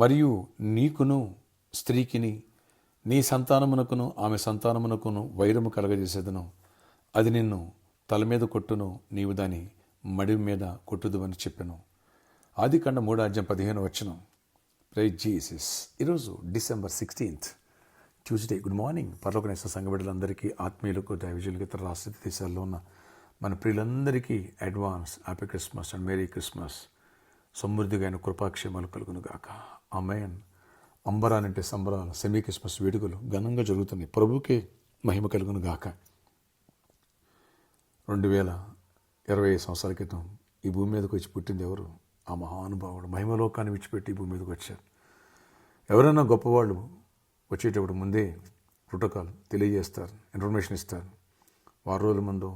మరియు నీకును స్త్రీకిని నీ సంతానమునకును ఆమె సంతానమునకును వైరము కలగజేసేదను. అది నిన్ను తల మీద కొట్టును, నీవు దాని మడి మీద కొట్టుదు అని చెప్పాను. ఆదికాండం 3:15 ప్రైజ్ జీసస్. ఈరోజు December 16th Tuesday. Good morning పరలోకనేశ్వర సంఘ బిడ్డలందరికీ, ఆత్మీయులకు, దైవజనులకు, ఇతర రాష్ట్ర దేశాల్లో ఉన్న మన ప్రియులందరికీ advance happy Christmas and merry Christmas. సమృద్ధిగా అయిన కృపాక్షేమాలు కలుగును గాక. ఆమేన్. అంబరానంటే సంబరాలు, సెమీ క్రిస్మస్ వేడుకలు ఘనంగా జరుగుతున్నాయి. ప్రభుకే మహిమ కలుగును గాక. 2020 సంవత్సరాల క్రితం ఈ భూమి మీదకి వచ్చి పుట్టింది ఎవరు? ఆ మహానుభావుడు మహిమలోకాన్ని విడిచిపెట్టి ఈ భూమి మీదకి వచ్చారు. ఎవరైనా గొప్పవాళ్ళు వచ్చేటప్పుడు ముందే ప్రోటోకాల్ తెలియజేస్తారు, ఇన్ఫర్మేషన్ ఇస్తారు. 6 రోజుల ముందో,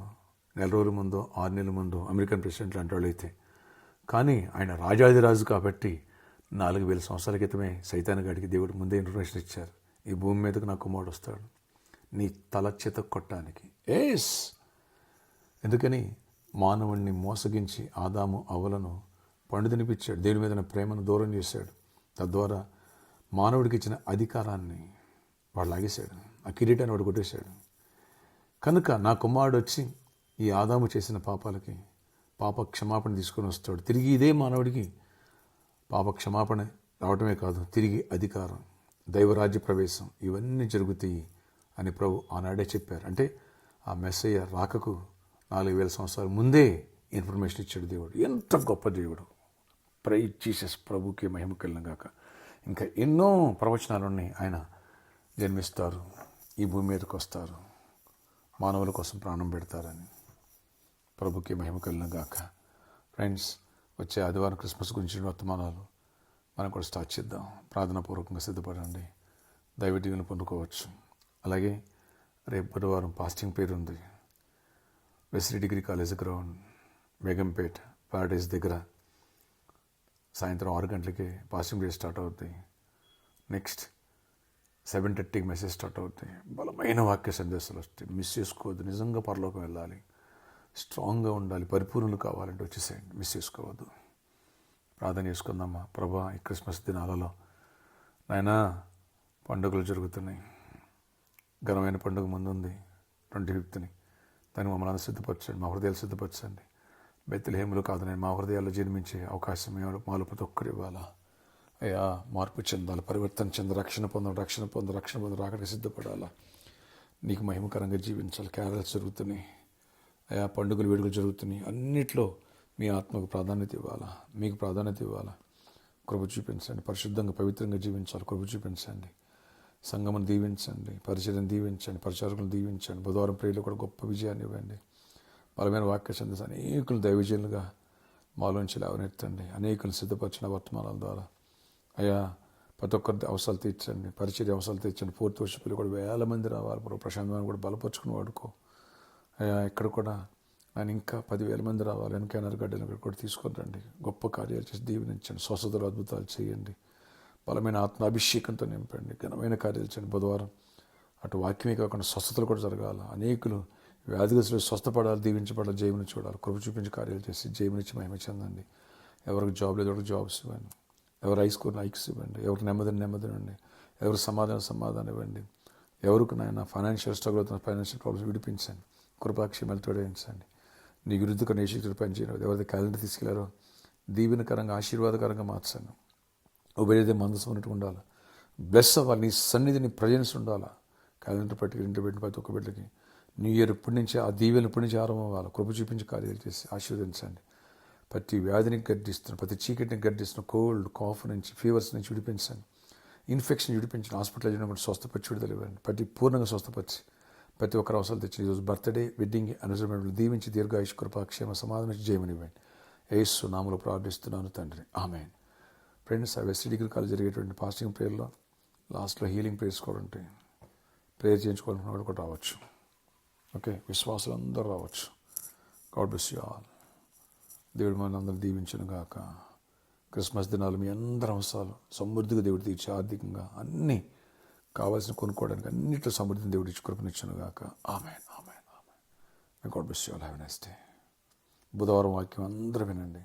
1 రోజుల ముందో, 6 నెలల ముందో అమెరికన్ ప్రెసిడెంట్ లాంటి వాళ్ళు అయితే. కానీ ఆయన రాజాదిరాజు కాబట్టి 4000 సంవత్సరాల క్రితమే సైతాన్ గాడికి దేవుడు ముందే ఇన్ఫర్మేషన్ ఇచ్చారు. ఈ భూమి మీదకు నా కుమారుడు వస్తాడు, నీ తల చేత కొట్టడానికి. ఎందుకని మానవుణ్ణి మోసగించి ఆదాము అవ్వలను పండు తినిపించాడు. దేవుని మీద ప్రేమను దూరం చేశాడు. తద్వారా మానవుడికి ఇచ్చిన అధికారాన్ని వాడు లాగేశాడు. ఆ కిరీటాన్ని వాడు కొట్టేశాడు. కనుక నా కుమారుడు వచ్చి ఈ ఆదాము చేసిన పాపాలకి పాప క్షమాపణ తీసుకొని వస్తాడు. తిరిగి ఇదే మానవుడికి పాప క్షమాపణ రావటమే కాదు, తిరిగి అధికారం, దైవరాజ్య ప్రవేశం ఇవన్నీ జరుగుతాయి అని ప్రభు ఆనాడే చెప్పారు. అంటే ఆ మెస్సయ్య రాకకు 4000 సంవత్సరాల ముందే ఇన్ఫర్మేషన్ ఇచ్చాడు దేవుడు. ఎంత గొప్ప దేవుడు. Praise Jesus. ప్రభుకి మహిమ కలుగును గాక. ఇంకా ఎన్నో ప్రవచనాలు ఉన్నాయి. ఆయన జన్మిస్తారు, ఈ భూమి మీదకి వస్తారు, మానవుల కోసం ప్రాణం పెడతారని. ప్రభుకి మహిమ కలుగును గాక. ఫ్రెండ్స్, వచ్చే ఆదివారం క్రిస్మస్ గురించి వర్తమానాలు మనం కూడా స్టార్ట్ చేద్దాం. ప్రార్థనాపూర్వకంగా సిద్ధపడండి, దైవ దీవెనలు పొందుకోవచ్చు. అలాగే రేపు బుధవారం ఫాస్టింగ్ పేరు ఉంది. Wesley degree college ground, Begumpet Paradise దగ్గర సాయంత్రం 6 గంటలకి ఫాస్టింగ్ డే స్టార్ట్ అవుతాయి. నెక్స్ట్ 7:30కి మెసేజ్ స్టార్ట్ అవుతాయి. బలమైన వాక్య సందేశాలు వస్తాయి. మిస్ చేసుకోవద్దు. నిజంగా పరలోకం వెళ్ళాలి, స్ట్రాంగ్గా ఉండాలి, పరిపూర్ణులు కావాలంటే వచ్చేసేయండి, మిస్ చేసుకోవద్దు. ప్రార్థన చేసుకుందామా. ప్రభా, ఈ క్రిస్మస్ దినాలలో నాయనా పండుగలు జరుగుతున్నాయి. ఘనమైన పండుగ ముందుంది 25th. దాన్ని మమ్మల్ని సిద్ధపరచండి, మా హృదయాలు సిద్ధపరచండి. బెత్లెహేములు కాదు, నేను మా హృదయాల్లో జన్మించే అవకాశం మాలో ప్రతి ఒక్కరు ఇవ్వాలా. అయ్యా, మార్పు చెందాలి, పరివర్తన చెంది రక్షణ పొంద రాకడికి సిద్ధపడాలా. నీకు మహిమకరంగా జీవించాలి. క్యారల్స్ జరుగుతున్నాయి, అయా పండుగలు వేడుకలు జరుగుతున్నాయి. అన్నిట్లో మీ ఆత్మకు ప్రాధాన్యత ఇవ్వాలా, మీకు ప్రాధాన్యత ఇవ్వాలా. కృప చూపించండి. పరిశుద్ధంగా పవిత్రంగా జీవించాలి. కృప చూపించండి. సంఘమును దీవించండి, పరిచర్యను దీవించండి, పరిచారకులను దీవించండి. బుధవారం ప్రియులు కూడా గొప్ప విజయాన్ని ఇవ్వండి. బలమైన వాక్య సందేశం అనేకులు దైవజనులుగా మాలోంచి లేవనెత్తండి. అనేకులు సిద్ధపరిచిన వర్తమానాల ద్వారా అయ్యా ప్రతి ఒక్కరి అవసరాలు తీర్చండి, పరిచర్య అవసరాలు తీర్చండి. 4th worship కూడా 1000 మంది రావాలి. ప్రశాంతమైన కూడా బలపరుచుకుని వాడుకో అయ్యా. ఇక్కడ కూడా నేను ఇంకా 10,000 మంది రావాలి. వెనకైనా గడ్డలు ఇక్కడ కూడా తీసుకొని రండి. గొప్ప కార్యాలు చేసి దీవెనించండి. స్వస్థతలు, అద్భుతాలు చేయండి. బలమైన ఆత్మాభిషేకంతో నింపండి. ఘనమైన కార్యాలు చేయండి. బుధవారం అటు వాక్యమే కాకుండా స్వస్థతలు కూడా జరగాలి. అనేకులు వ్యాధిగ్రస్తులు స్వస్థపడాలి, దీవించబడాలి, జయముని చూడాలి. కృప చూపించి కార్యాలు చేసి జయమునిచ్చి మహిమ చెందండి. ఎవరికి జాబ్ లేదు, ఎవరికి జాబ్స్ ఇవ్వండి. ఎవరు ఐస్కూర్ని ఐక్స్ ఇవ్వండి. ఎవరికి నెమ్మదిని ఇవ్వండి. ఎవరికి సమాధానం ఇవ్వండి. ఎవరికి నాయన ఫైనాన్షియల్ స్ట్రగుల్ అవుతున్న ఫైనాన్షియల్ ప్రాబ్లమ్స్ విడిపించండి. కృపాక్షేమాలు తోడేయించండి. నీ విరుద్ధకు నేషకుడు పనిచేయడం. ఎవరైతే క్యాలెండర్ తీసుకెళ్లారో దీవెనకరంగా ఆశీర్వాదకరంగా మార్చండి. ఉభయదే మనసు ఉన్నట్టు ఉండాలి. బ్లెస్ అవ్వాలి. నీ సన్నిధిని ప్రజెన్స్ ఉండాలా. క్యాలెండర్ పట్టుకు ఇంటి పెట్టిన ప్రతి ఒక్క బిడ్డకి న్యూ ఇయర్ ఇప్పటి నుంచి, ఆ దీవెలు ఇప్పటి నుంచి ఆరంభం అవ్వాలి. కృప చూపించి కార్యాలు చేసి ఆశీర్వదించండి. ప్రతి వ్యాధిని గడ్డిస్తున్న, ప్రతి చీకటిని గడ్డిస్తున్న, కోల్డ్, కాఫ్ నుంచి, ఫీవర్స్ నుంచి విడిపించండి. ఇన్ఫెక్షన్ విడిపించండి. హాస్పిటల్ కూడా స్వస్థపరిచి విడుదల ఇవ్వండి. ప్రతి పూర్ణంగా స్వస్థపరిచి ప్రతి ఒక్కరు అవసరాలు తెచ్చి ఈరోజు బర్త్డే, వెడ్డింగ్ అనుసరణ దీవించి దీర్ఘాయుష్, కృపాక్షేమ, సమాధానం జయమనివ్వండి. యేసు నామములో ప్రార్థిస్తున్నాను తండ్రి, ఆమేన్. ఫ్రెండ్స్, ఆ వెస్లీ డిగ్రీ కాలేజ్ జరిగేటువంటి ఫాస్టింగ్ ప్రేయర్లో లాస్ట్లో హీలింగ్ ప్రేయర్స్ కూడా ఉంటాయి. ప్రేయర్ చేయించుకోవాలనుకున్న వాళ్ళు కూడా రావచ్చు. ఓకే, విశ్వాసులు అందరూ రావచ్చు. God bless you all. దేవుడు మనందరూ దీవించును గాక. క్రిస్మస్ దినాలు మీ అందరి అవసరాలు సమృద్ధిగా దేవుడు తీర్చి, ఆర్థికంగా అన్నీ కావాల్సిన కొనుక్కోవడానికి అన్నింటిలో సమృద్ధిని దేవుడు ఇచ్చి కృపనిచ్చును గాక. ఆమేన్, ఆమేన్, ఆమేన్. God bless you all. Have a nice day. బుధవారం వాక్యం అందరూ వినండి.